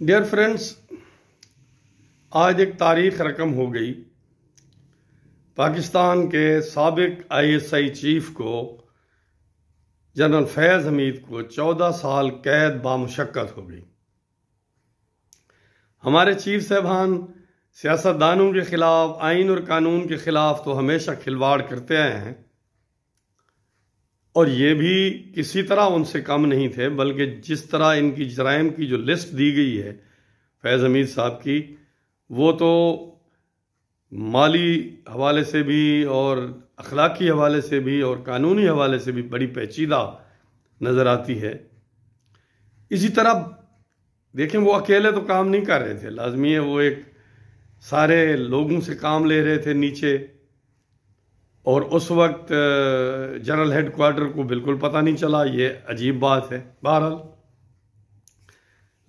Dear friends, आज एक तारीख रकम हो गई। पाकिस्तान के साबिक ISI चीफ को जनरल फैज़ हमीद को 14 साल कैद बामुशक्कत हो गई। हमारे चीफ साहबान सियासतदानों के खिलाफ, आइन और कानून के खिलाफ तो हमेशा खिलवाड़ करते आए हैं और ये भी किसी तरह उनसे कम नहीं थे, बल्कि जिस तरह इनकी जराइम की जो लिस्ट दी गई है फैज़ हमीद साहब की, वो तो माली हवाले से भी और अखलाकी हवाले से भी और कानूनी हवाले से भी बड़ी पेचीदा नज़र आती है। इसी तरह देखें, वो अकेले तो काम नहीं कर रहे थे, लाजमी है वो एक सारे लोगों से काम ले रहे थे नीचे, और उस वक्त जनरल हेडक्वार्टर को बिल्कुल पता नहीं चला। ये अजीब बात है। बहरहाल,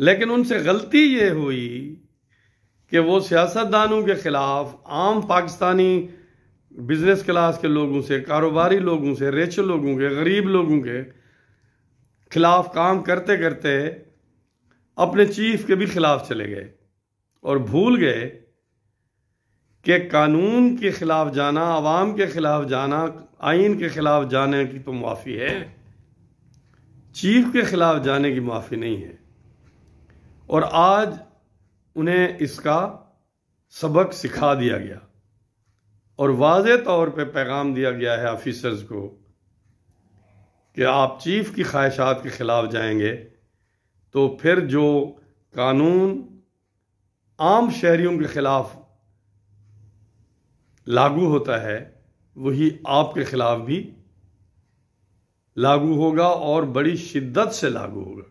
लेकिन उनसे गलती ये हुई कि वो सियासतदानों के खिलाफ, आम पाकिस्तानी बिजनेस क्लास के लोगों से, कारोबारी लोगों से, रिच लोगों के, गरीब लोगों के खिलाफ काम करते करते अपने चीफ के भी खिलाफ चले गए और भूल गए कि कानून के खिलाफ जाना, अवाम के खिलाफ जाना, आइन के खिलाफ जाने की तो माफ़ी है, चीफ के खिलाफ जाने की माफ़ी नहीं है। और आज उन्हें इसका सबक सिखा दिया गया और वाज़े तौर पे पैगाम दिया गया है ऑफिसर्स को कि आप चीफ की ख्वाहिशात के खिलाफ जाएंगे तो फिर जो कानून आम शहरियों के खिलाफ लागू होता है वही आपके खिलाफ भी लागू होगा और बड़ी शिद्दत से लागू होगा।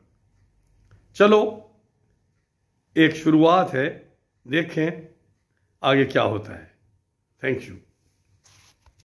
चलो, एक शुरुआत है, देखें आगे क्या होता है। Thank you.